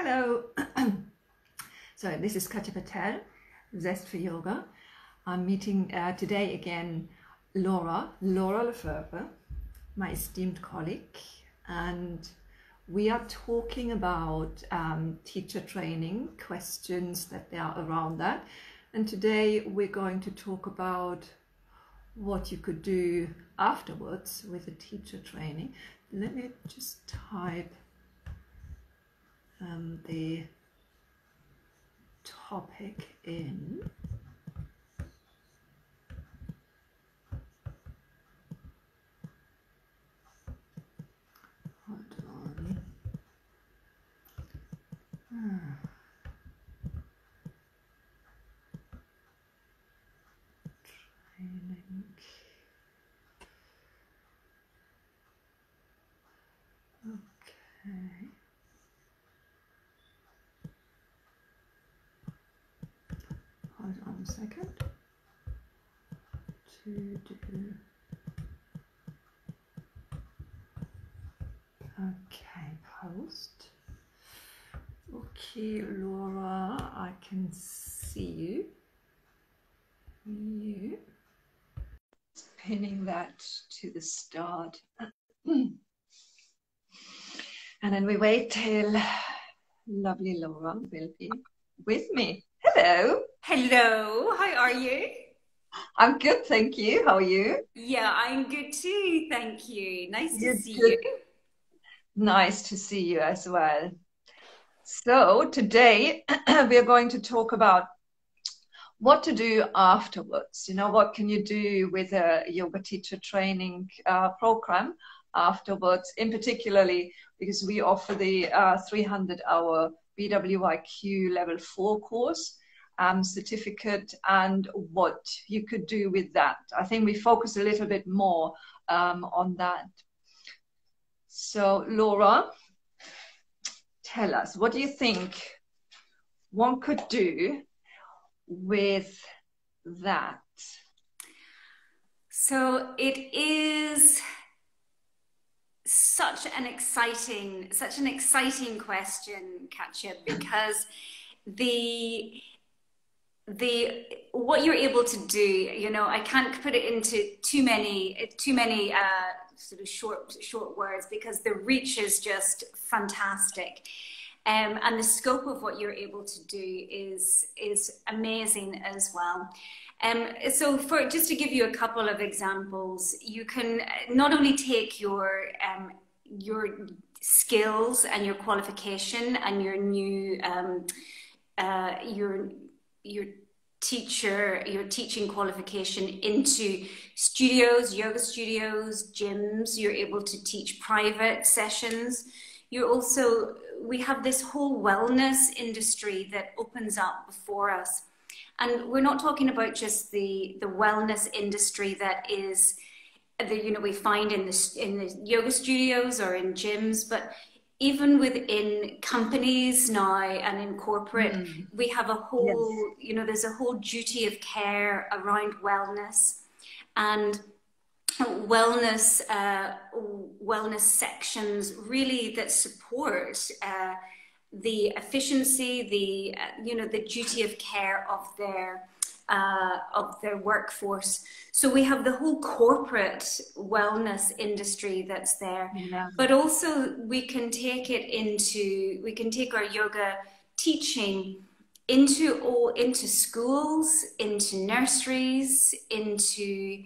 Hello. So this is Katja Patel, Zest for Yoga. I'm meeting today again Laura LeFeuvre, my esteemed colleague, and we are talking about teacher training, questions that there are around that. And today we're going to talk about what you could do afterwards with a teacher training. Let me just type the topic in. Hold on. Training. Okay. Hold on a second. To do. Okay, post. Okay, Laura, I can see you. Pinning that to the start. And then we wait till lovely Laura will be with me. Hello. Hello, how are you? I'm good, thank you. How are you? Yeah, I'm good too, thank you. Nice to see Good. you. Nice to see you as well. So today we are going to talk about what to do afterwards. You know, what can you do with a yoga teacher training program afterwards, in particularly because we offer the 300-hour BWYQ level 4 course certificate, and what you could do with that. I think we focus a little bit more on that. So Laura, tell us, what do you think one could do with that? So it is such an exciting question, Katja, because what you're able to do, you know, I can't put it into too many sort of short words, because the reach is just fantastic. And the scope of what you're able to do is amazing as well. So just to give you a couple of examples, you can not only take your skills and your qualification and your new your teaching qualification into studios, yoga studios, gyms. You're able to teach private sessions. We have this whole wellness industry that opens up before us. And we're not talking about just the wellness industry that is, we find in the yoga studios or in gyms, but even within companies now and in corporate, we have a whole, there's a whole duty of care around wellness, and wellness sections really that support the efficiency, the duty of care of their workforce. So we have the whole corporate wellness industry that's there, but also we can take our yoga teaching into schools, into nurseries, into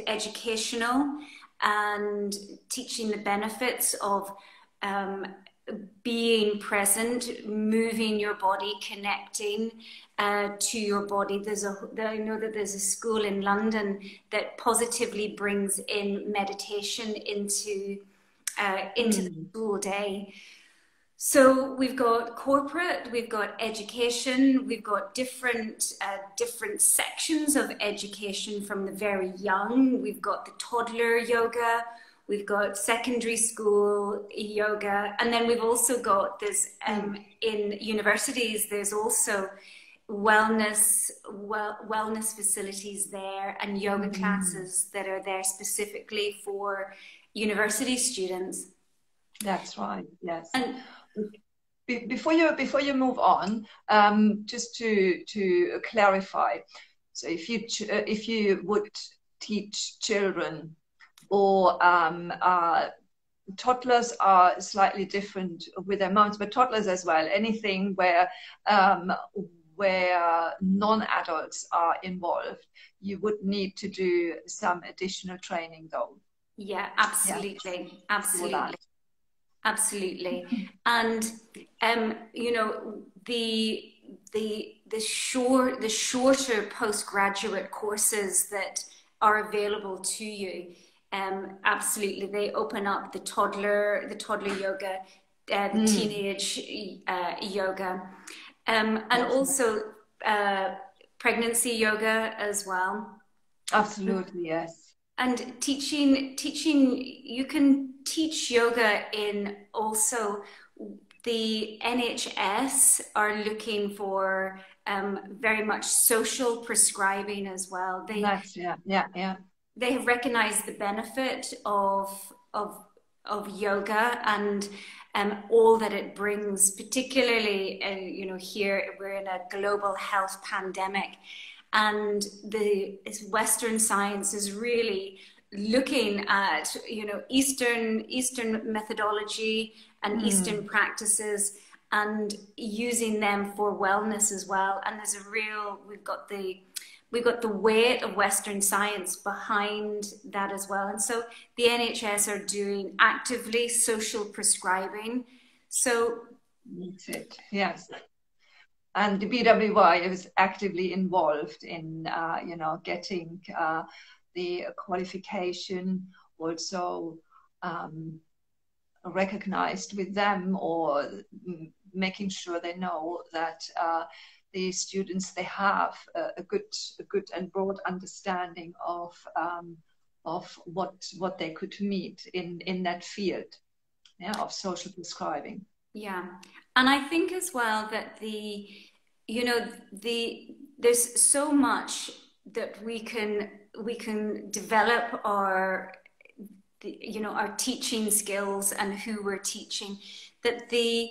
educational, and teaching the benefits of being present, moving your body, connecting to your body. I know that there's a school in London that positively brings in meditation into the school day. So we've got corporate, we've got education, we've got different sections of education from the very young. We've got the toddler yoga, we've got secondary school yoga, and then we've also got this in universities. There's also wellness facilities there, and yoga classes that are there specifically for university students. That's right. Yes. And Before you move on, just to clarify, so if you would teach children or toddlers are slightly different with their minds, but toddlers as well. Anything where non-adults are involved, you would need to do some additional training, though. yeah, Yeah, absolutely, for that. absolutely. Absolutely. And you know, the shorter postgraduate courses that are available to you, absolutely, they open up the toddler yoga, the teenage yoga, and Yes, also pregnancy yoga as well. absolutely, yes. And teaching, you can teach yoga in also the NHS are looking for very much social prescribing as well. That's yeah. They have recognized the benefit of yoga and all that it brings, particularly you know, here we're in a global health pandemic, and the Western science is really looking at, you know, Eastern methodology and Eastern practices and using them for wellness as well. And there's a real, we've got the weight of Western science behind that as well. And so the NHS are doing actively social prescribing. So That's it. Yes. And the BWY is actively involved in, you know, getting the qualification also recognized with them, or making sure they know that the students, they have a good and broad understanding of what they could meet in that field, yeah, of social prescribing. yeah, and I think as well that you know, there's so much that we can develop our, you know, our teaching skills and who we're teaching, that the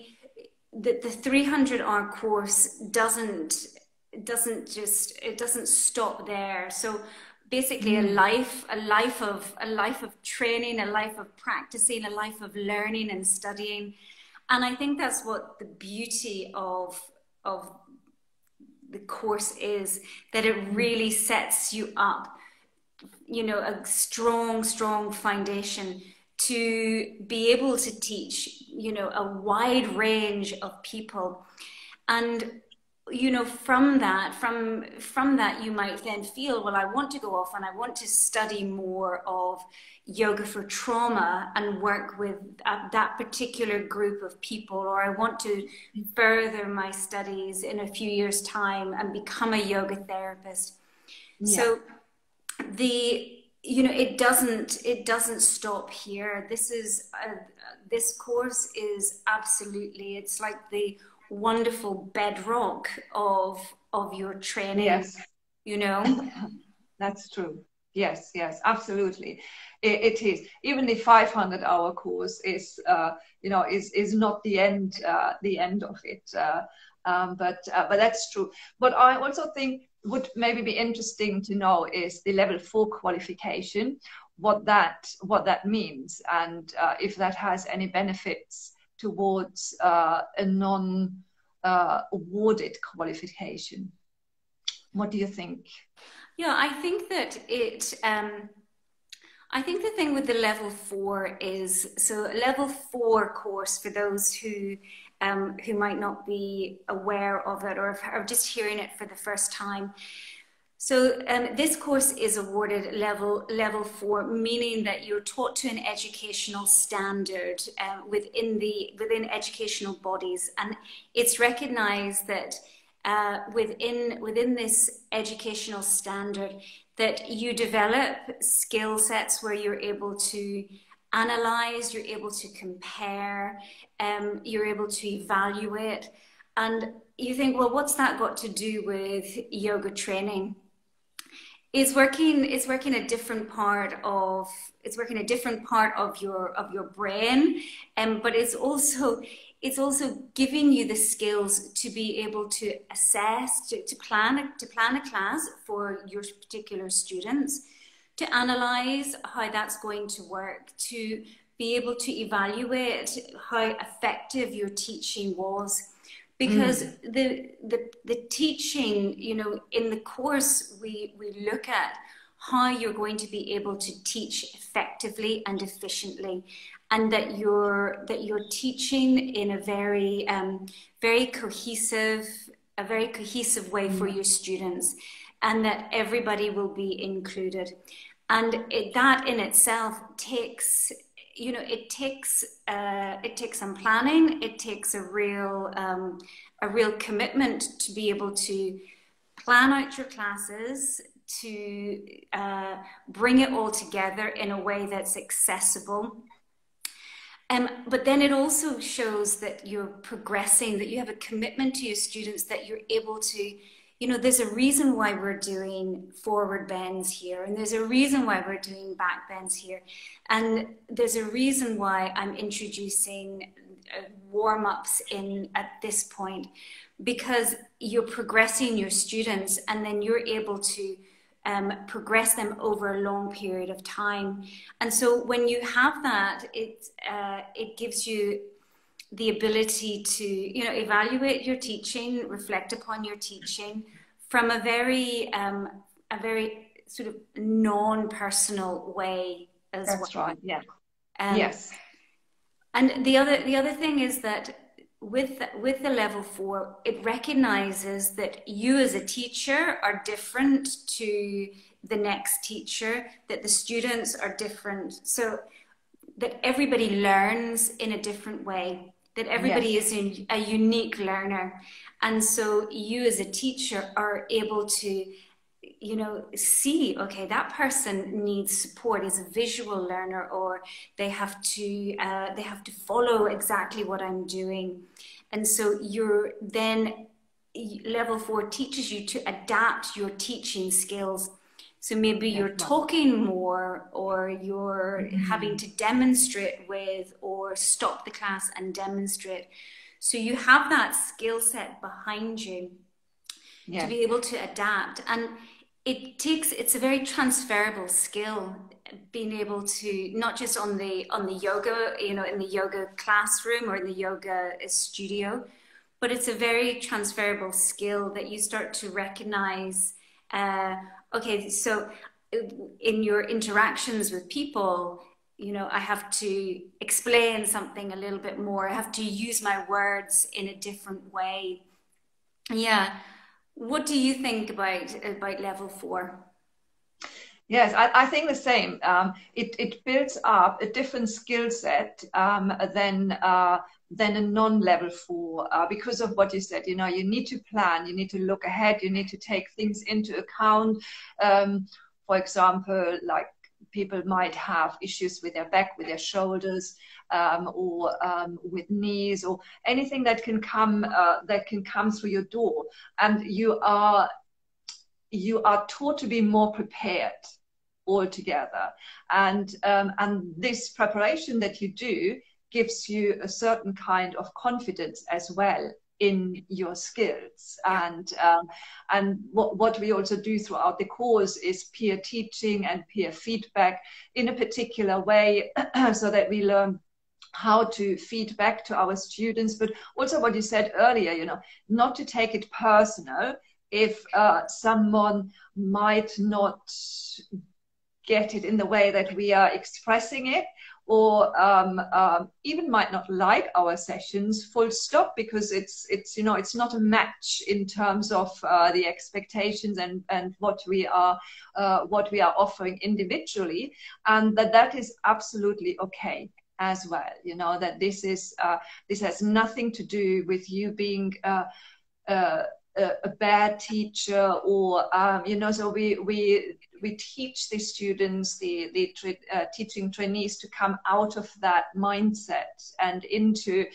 300-hour course doesn't stop there. So basically a life of training, a life of practicing, a life of learning and studying. And I think that's what the beauty of the course is, that it really sets you up, you know, a strong foundation to be able to teach, you know, a wide range of people. And you know, from that you might then feel, well, I want to go off and I want to study more of yoga for trauma and work with that particular group of people, or I want to further my studies in a few years' time and become a yoga therapist. Yeah. So you know, it doesn't stop here. This course is absolutely, it's like the wonderful bedrock of your training. Yes, you know. That's true. Yes, absolutely. It is. Even the 500-hour course is, you know, is not the end of it. But that's true. But I also think would maybe be interesting to know is the level 4 qualification, what that means, and if that has any benefits towards a non-awarded qualification. What do you think? Yeah, I think that I think the thing with the level 4 is, so level 4 course, for those who might not be aware of it or are just hearing it for the first time. So this course is awarded level 4, meaning that you're taught to an educational standard within educational bodies, and it's recognized that within this educational standard that you develop skill sets where you're able to analyze, you're able to compare, you're able to evaluate. And you think, well, what's that got to do with yoga training? It's working a different part of your brain, but it's also giving you the skills to be able to assess, to plan a class for your particular students, to analyze how that's going to work, to be able to evaluate how effective your teaching was. Because the teaching, you know, in the course, we look at how you're going to be able to teach effectively and efficiently, and that you're teaching in a very cohesive way for your students, and that everybody will be included. And that in itself takes, you know, it takes some planning. It takes a real commitment to be able to plan out your classes, to bring it all together in a way that's accessible. But then it also shows that you're progressing, that you have a commitment to your students, that you're able to, you know, there's a reason why we're doing forward bends here, and there's a reason why we're doing back bends here, and there's a reason why I'm introducing warm-ups in at this point, because you're progressing your students, and then you're able to progress them over a long period of time. And so when you have that, it gives you the ability to, you know, evaluate your teaching, reflect upon your teaching from a very sort of non-personal way as well. That's right. Yeah. Yes. And the other thing is that with the level 4, it recognizes that you as a teacher are different to the next teacher, that the students are different, so that everybody learns in a different way, that everybody is a unique learner. And so you as a teacher are able to, you know, see, okay, that person needs support, is a visual learner, or they have to follow exactly what I'm doing. And so you're then, level 4 teaches you to adapt your teaching skills. So maybe you're talking more, or you're having to demonstrate with, or stop the class and demonstrate. So you have that skill set behind you to be able to adapt. And it's a very transferable skill, being able to, not just on the yoga, you know, in the yoga classroom or in the yoga studio, but it's a very transferable skill that you start to recognize. Okay, so in your interactions with people, you know, I have to explain something a little bit more. I have to use my words in a different way. Yeah. What do you think about level 4? Yes, I think the same. It builds up a different skill set than a non-level 4 because of what you said. You know, you need to plan, you need to look ahead, you need to take things into account. For example, like people might have issues with their back, with their shoulders, or with knees, or anything that can come through your door, and you are taught to be more prepared altogether. And this preparation that you do gives you a certain kind of confidence as well in your skills. And what we also do throughout the course is peer teaching and peer feedback in a particular way, so that we learn how to feed back to our students. But also what you said earlier, you know, not to take it personal if someone might not get it in the way that we are expressing it, or even might not like our sessions, full stop, because it's you know, it's not a match in terms of the expectations and what we are offering individually, and that is absolutely okay as well. You know, that this has nothing to do with you being a bad teacher, or you know. So we teach the students, the teaching trainees, to come out of that mindset and into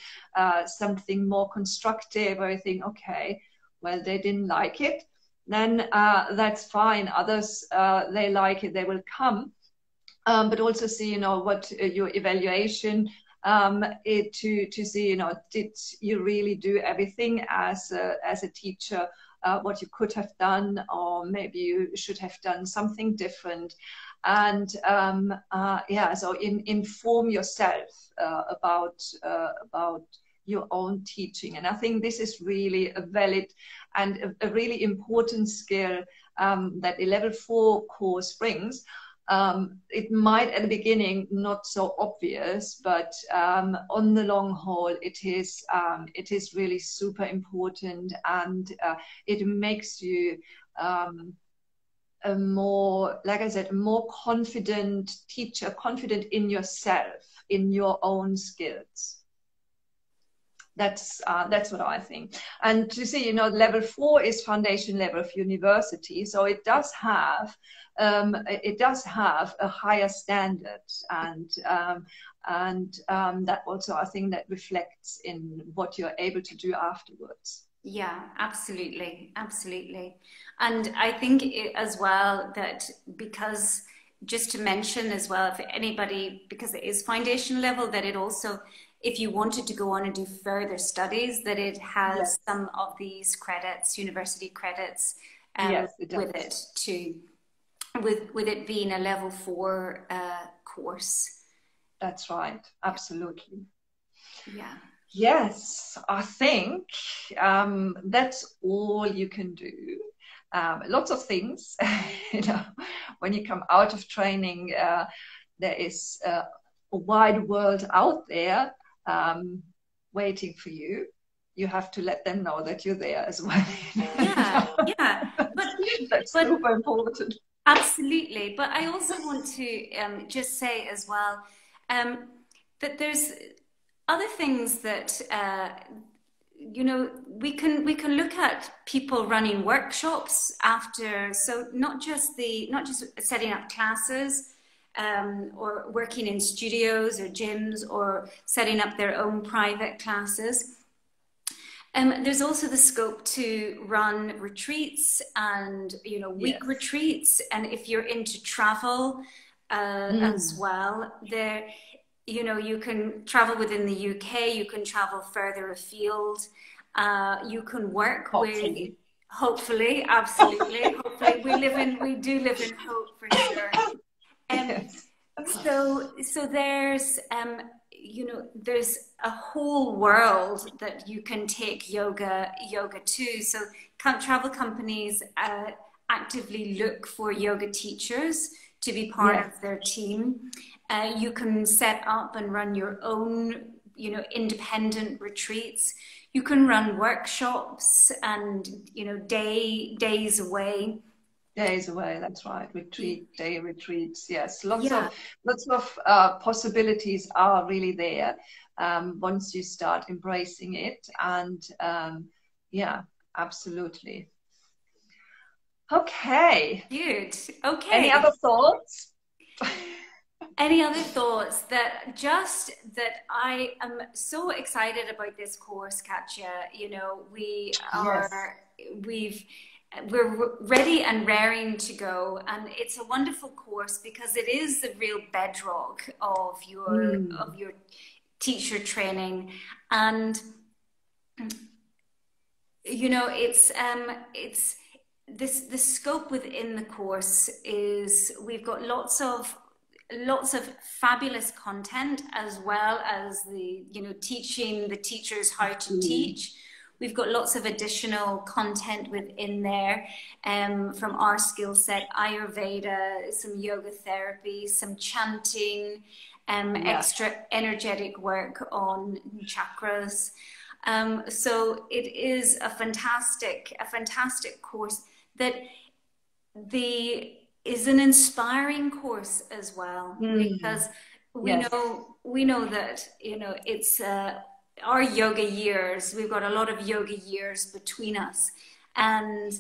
something more constructive, where I think, okay, well, they didn't like it, then that's fine. Others, they like it, they will come. But also see, you know, what your evaluation to see, you know, did you really do everything as a teacher, what you could have done, or maybe you should have done something different. And yeah, so inform yourself about your own teaching. And I think this is really a valid and a really important skill that a level 4 course brings. It might at the beginning not so obvious, but on the long haul, it is really super important, and it makes you a more, like I said, a more confident teacher, confident in yourself, in your own skills. That's what I think. And to see, you know, level 4 is foundation level of university, so it does have a higher standard, and that also, I think, that reflects in what you're able to do afterwards. Yeah, absolutely, absolutely. And I think as well that, because just to mention as well, if anybody, because it is foundation level, that it also, if you wanted to go on and do further studies, that it has Yes. some of these credits, university credits, Yes, it with it too, with it being a level 4 course. That's right, absolutely. Yeah. Yes, I think that's all you can do. Lots of things, you know, when you come out of training, there is a wide world out there waiting for you. You have to let them know that you're there as well. Yeah, yeah. That's super important. Absolutely. But I also want to just say as well that there's other things that you know, we can look at people running workshops after, so not just setting up classes or working in studios or gyms or setting up their own private classes. There's also the scope to run retreats and, you know, week retreats. And if you're into travel as well, there, you know, you can travel within the UK, you can travel further afield, you can work with, hopefully, absolutely, hopefully, we do live in hope for sure. So there's, you know, there's a whole world that you can take yoga to. So travel companies actively look for yoga teachers to be part of their team. You can set up and run your own, you know, independent retreats. You can run workshops and, you know, days away. Days away, that's right. Day retreats. Yes, lots of possibilities are really there once you start embracing it, and yeah, absolutely. Okay. Good. Okay. Any other thoughts? Any other thoughts? That I am so excited about this course, Katja. You know, we're ready and raring to go, and it's a wonderful course because it is the real bedrock of your teacher training. And you know, it's the scope within the course is, we've got lots of fabulous content, as well as the, you know, teaching the teachers how to teach. We've got lots of additional content within there from our skill set, Ayurveda, some yoga therapy, some chanting, extra energetic work on chakras. So it is a fantastic course that is an inspiring course as well, because we know that, you know, it's our yoga years, we've got a lot of yoga years between us, and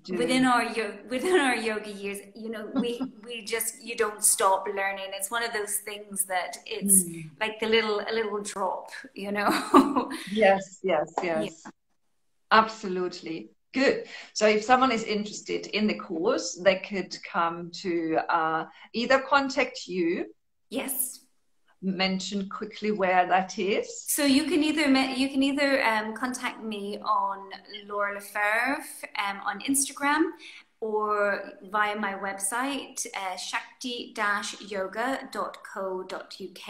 within our yoga years, you know, you don't stop learning. It's one of those things that it's like a little drop, you know. Yes. Absolutely. Good. So if someone is interested in the course, they could come to either contact you. Yes. Mention quickly where that is. So you can either contact me on Laura LeFeuvre on Instagram, or via my website, shakti-yoga.co.uk.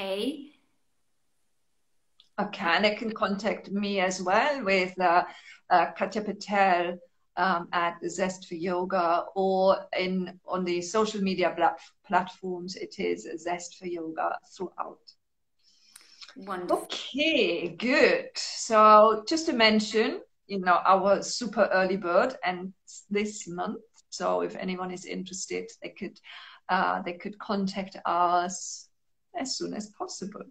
Okay, and they can contact me as well with Katya Patel at Zest for Yoga, or on the social media platforms. It is Zest for Yoga throughout. Wonderful. Okay, good. So just to mention, our super early bird ends this month. So if anyone is interested, they could contact us as soon as possible.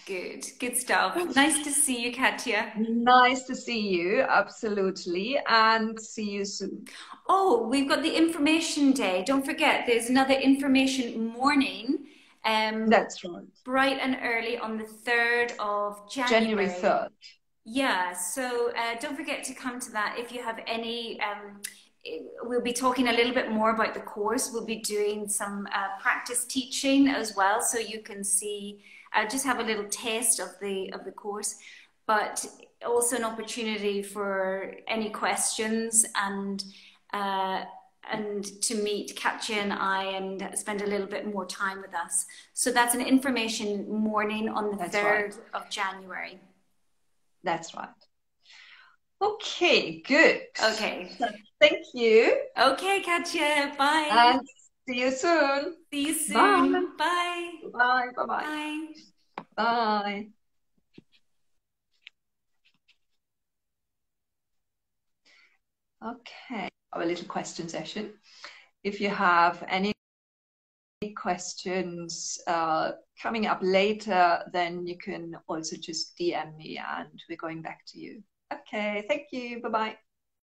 Good stuff. Nice to see you, Katya. Nice to see you, absolutely, and see you soon. Oh, we've got the information day. Don't forget, there's another information morning. That's right. Bright and early on the 3rd of January 3rd. Yeah, so don't forget to come to that. If you have any, we'll be talking a little bit more about the course. We'll be doing some practice teaching as well, so you can see, just have a little taste of the course, but also an opportunity for any questions and to meet Katya and I and spend a little bit more time with us. So that's an information morning on the 3rd of January. That's right. Okay, good. Okay. So, thank you. Okay, Katya. Bye. And see you soon. See you soon. Bye. Bye. Bye. Bye. Bye. Bye. Okay, our little question session. If you have any questions coming up later, then you can also just DM me and we're going back to you. Okay, thank you. Bye-bye.